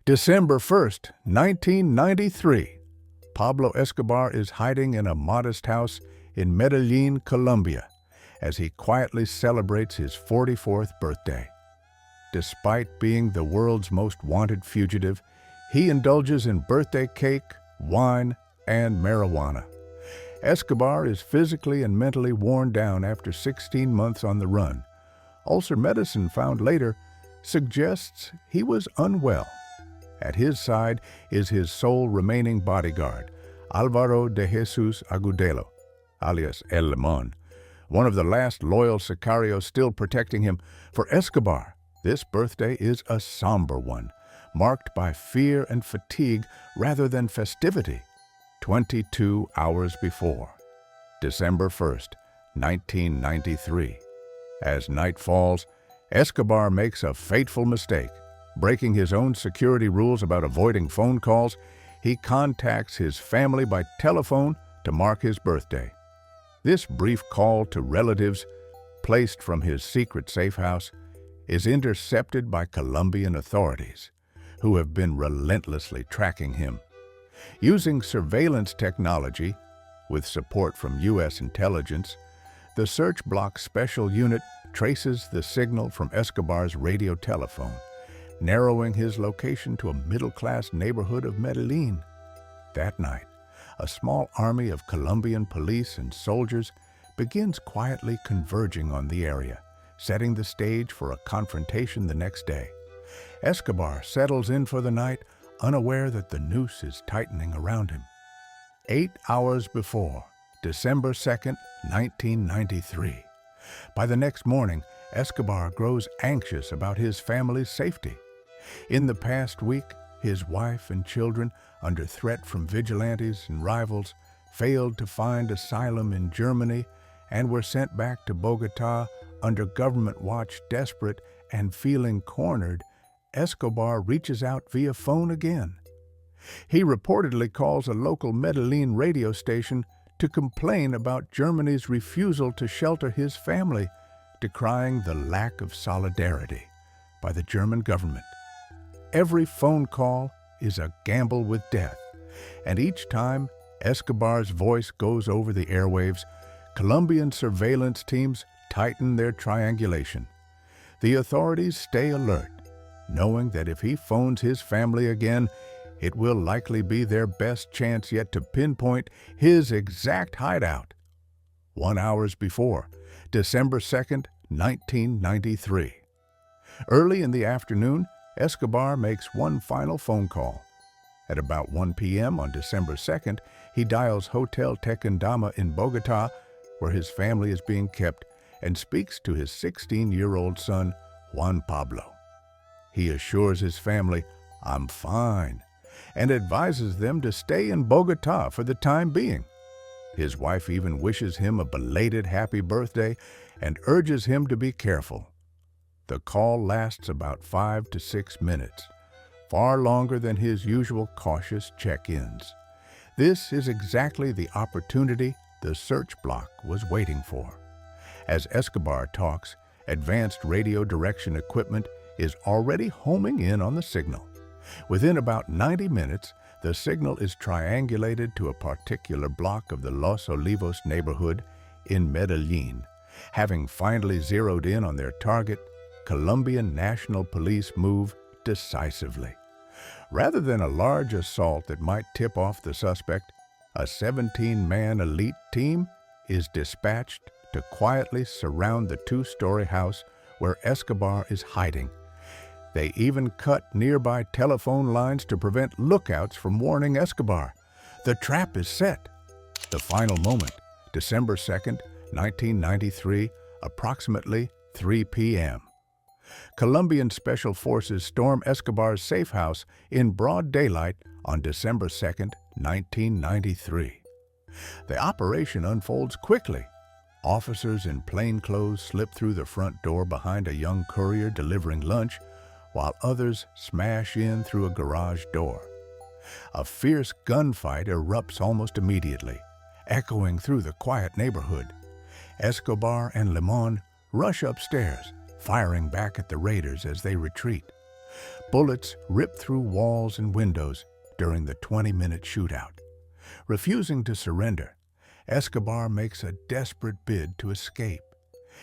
December 1st, 1993. Pablo Escobar is hiding in a modest house in Medellin, Colombia, as he quietly celebrates his 44th birthday. Despite being the world's most wanted fugitive, he indulges in birthday cake, wine, and marijuana. Escobar is physically and mentally worn down after 16 months on the run. Ulcer medicine found later suggests he was unwell. At his side is his sole remaining bodyguard, Álvaro de Jesus Agudelo, alias El Limón, one of the last loyal sicarios still protecting him. For Escobar, this birthday is a somber one, marked by fear and fatigue rather than festivity. 22 hours before, December 1st, 1993. As night falls, Escobar makes a fateful mistake. Breaking his own security rules about avoiding phone calls, he contacts his family by telephone to mark his birthday. This brief call to relatives, placed from his secret safe house, is intercepted by Colombian authorities, who have been relentlessly tracking him. Using surveillance technology, with support from U.S. intelligence, the Search Block Special Unit traces the signal from Escobar's radio telephone, narrowing his location to a middle-class neighborhood of Medellin. That night, a small army of Colombian police and soldiers begins quietly converging on the area, setting the stage for a confrontation the next day. Escobar settles in for the night, unaware that the noose is tightening around him. 8 hours before, December 2nd, 1993. By the next morning, Escobar grows anxious about his family's safety. In the past week, his wife and children, under threat from vigilantes and rivals, failed to find asylum in Germany and were sent back to Bogotá under government watch. Desperate and feeling cornered, Escobar reaches out via phone again. He reportedly calls a local Medellin radio station to complain about Germany's refusal to shelter his family, decrying the lack of solidarity by the German government. Every phone call is a gamble with death, and each time Escobar's voice goes over the airwaves, Colombian surveillance teams tighten their triangulation. The authorities stay alert, knowing that if he phones his family again, it will likely be their best chance yet to pinpoint his exact hideout. 1 hour before, December 2nd, 1993. Early in the afternoon, Escobar makes one final phone call. At about 1 p.m. on December 2nd, he dials Hotel Tequendama in Bogotá, where his family is being kept, and speaks to his 16-year-old son, Juan Pablo. He assures his family, "I'm fine," and advises them to stay in Bogotá for the time being. His wife even wishes him a belated happy birthday and urges him to be careful. The call lasts about 5 to 6 minutes, far longer than his usual cautious check-ins. This is exactly the opportunity the search block was waiting for. As Escobar talks, advanced radio direction equipment is already homing in on the signal. Within about 90 minutes, the signal is triangulated to a particular block of the Los Olivos neighborhood in Medellin. Having finally zeroed in on their target, Colombian National Police move decisively. Rather than a large assault that might tip off the suspect, a 17-man elite team is dispatched to quietly surround the 2-story house where Escobar is hiding. They even cut nearby telephone lines to prevent lookouts from warning Escobar. The trap is set. The final moment, December 2nd, 1993, approximately 3 p.m. Colombian Special Forces storm Escobar's safe house in broad daylight on December 2nd, 1993. The operation unfolds quickly. Officers in plainclothes slip through the front door behind a young courier delivering lunch, while others smash in through a garage door. A fierce gunfight erupts almost immediately, echoing through the quiet neighborhood. Escobar and Limón rush upstairs, firing back at the raiders as they retreat. Bullets ripped through walls and windows during the 20-minute shootout. Refusing to surrender, Escobar makes a desperate bid to escape.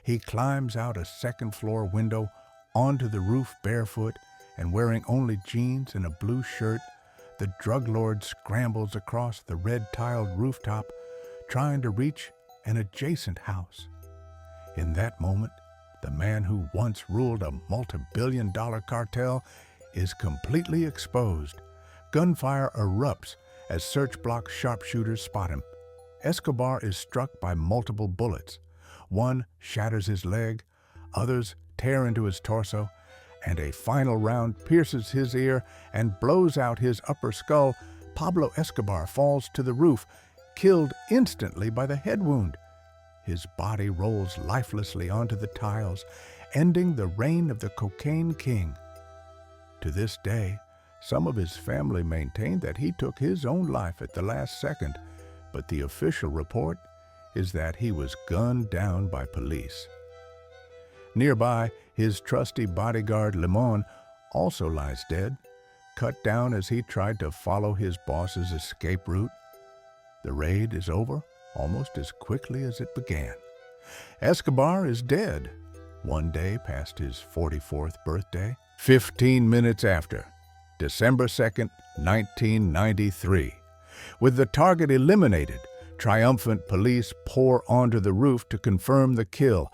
He climbs out a second-floor window onto the roof barefoot and wearing only jeans and a blue shirt. The drug lord scrambles across the red-tiled rooftop, trying to reach an adjacent house. In that moment, the man who once ruled a multi-billion-dollar cartel is completely exposed. Gunfire erupts as search block sharpshooters spot him. Escobar is struck by multiple bullets. One shatters his leg, others tear into his torso, and a final round pierces his ear and blows out his upper skull. Pablo Escobar falls to the roof, killed instantly by the head wound. His body rolls lifelessly onto the tiles, ending the reign of the Cocaine King. To this day, some of his family maintain that he took his own life at the last second, but the official report is that he was gunned down by police. Nearby, his trusty bodyguard Limon also lies dead, cut down as he tried to follow his boss's escape route. The raid is over almost as quickly as it began. Escobar is dead, one day past his 44th birthday. 15 minutes after, December 2nd, 1993. With the target eliminated, triumphant police pour onto the roof to confirm the kill.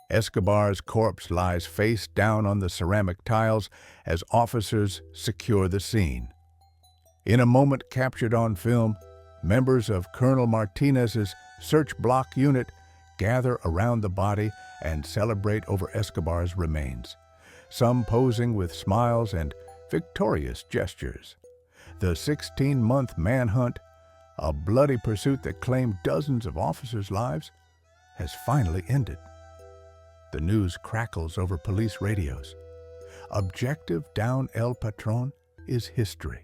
Escobar's corpse lies face down on the ceramic tiles as officers secure the scene. In a moment captured on film, members of Colonel Martinez's search block unit gather around the body and celebrate over Escobar's remains, some posing with smiles and victorious gestures. The 16-month manhunt, a bloody pursuit that claimed dozens of officers' lives, has finally ended. The news crackles over police radios. Objective down El Patron is history.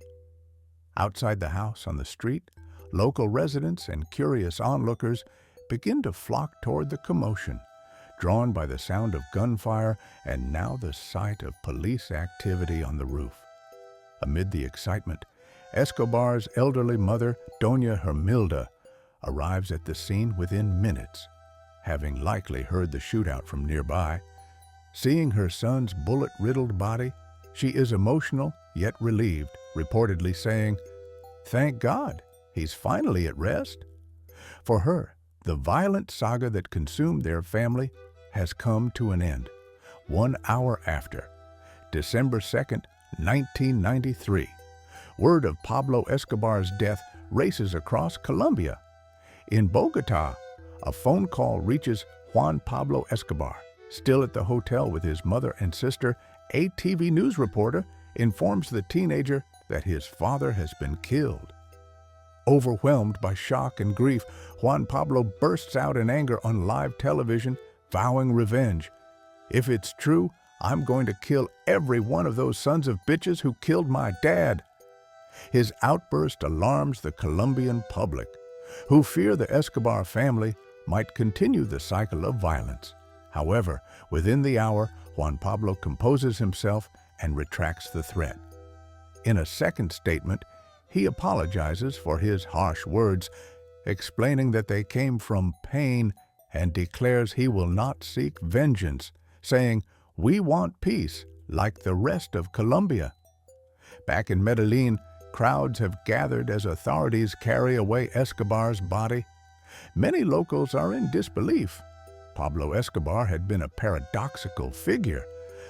Outside the house on the street, local residents and curious onlookers begin to flock toward the commotion, drawn by the sound of gunfire and now the sight of police activity on the roof. Amid the excitement, Escobar's elderly mother, Doña Hermilda, arrives at the scene within minutes, having likely heard the shootout from nearby. Seeing her son's bullet-riddled body, she is emotional yet relieved, reportedly saying, "Thank God, he's finally at rest." For her, the violent saga that consumed their family has come to an end. 1 hour after, December 2nd, 1993, word of Pablo Escobar's death races across Colombia. In Bogotá, a phone call reaches Juan Pablo Escobar. Still at the hotel with his mother and sister, a TV news reporter informs the teenager that his father has been killed. Overwhelmed by shock and grief, Juan Pablo bursts out in anger on live television, vowing revenge. "If it's true, I'm going to kill every one of those sons of bitches who killed my dad." His outburst alarms the Colombian public, who fear the Escobar family might continue the cycle of violence. However, within the hour, Juan Pablo composes himself and retracts the threat. In a second statement, he apologizes for his harsh words, explaining that they came from pain, and declares he will not seek vengeance, saying, "We want peace, like the rest of Colombia." Back in Medellin, crowds have gathered as authorities carry away Escobar's body. Many locals are in disbelief. Pablo Escobar had been a paradoxical figure,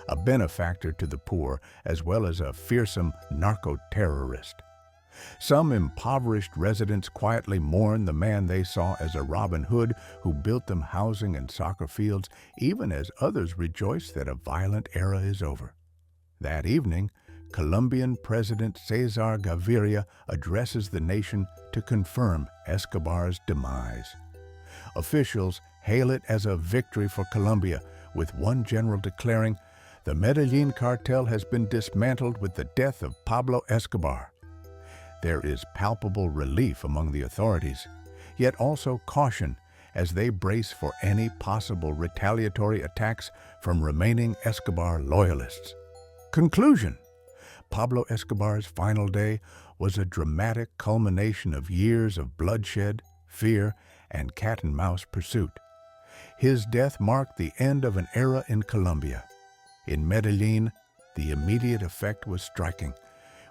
a benefactor to the poor, as well as a fearsome narco-terrorist. Some impoverished residents quietly mourn the man they saw as a Robin Hood who built them housing and soccer fields, even as others rejoice that a violent era is over. That evening, Colombian President Cesar Gaviria addresses the nation to confirm Escobar's demise. Officials hail it as a victory for Colombia, with one general declaring, "The Medellin cartel has been dismantled with the death of Pablo Escobar." There is palpable relief among the authorities, yet also caution as they brace for any possible retaliatory attacks from remaining Escobar loyalists. Conclusion: Pablo Escobar's final day was a dramatic culmination of years of bloodshed, fear, and cat-and-mouse pursuit. His death marked the end of an era in Colombia. In Medellin, the immediate effect was striking.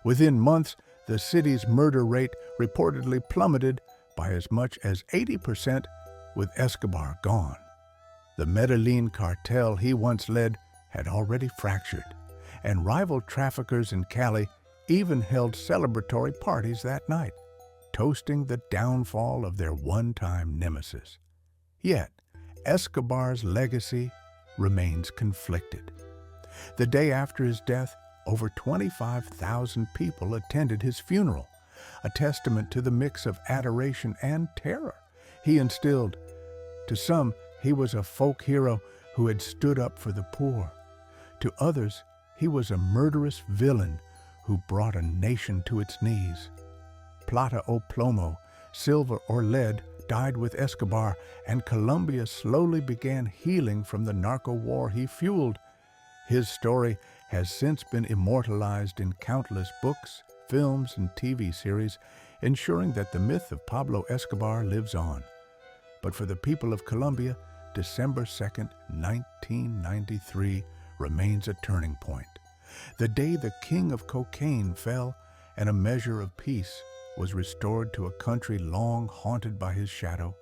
Within months, the city's murder rate reportedly plummeted by as much as 80%, with Escobar gone. The Medellin cartel he once led had already fractured, and rival traffickers in Cali even held celebratory parties that night, toasting the downfall of their one-time nemesis. Yet, Escobar's legacy remains conflicted. The day after his death, over 25,000 people attended his funeral, a testament to the mix of adoration and terror he instilled. To some, he was a folk hero who had stood up for the poor. To others, he was a murderous villain who brought a nation to its knees. Plata o plomo, silver or lead, died with Escobar, and Colombia slowly began healing from the narco war he fueled. His story has since been immortalized in countless books, films, and TV series, ensuring that the myth of Pablo Escobar lives on. But for the people of Colombia, December 2nd, 1993 remains a turning point. The day the king of cocaine fell and a measure of peace was restored to a country long haunted by his shadow.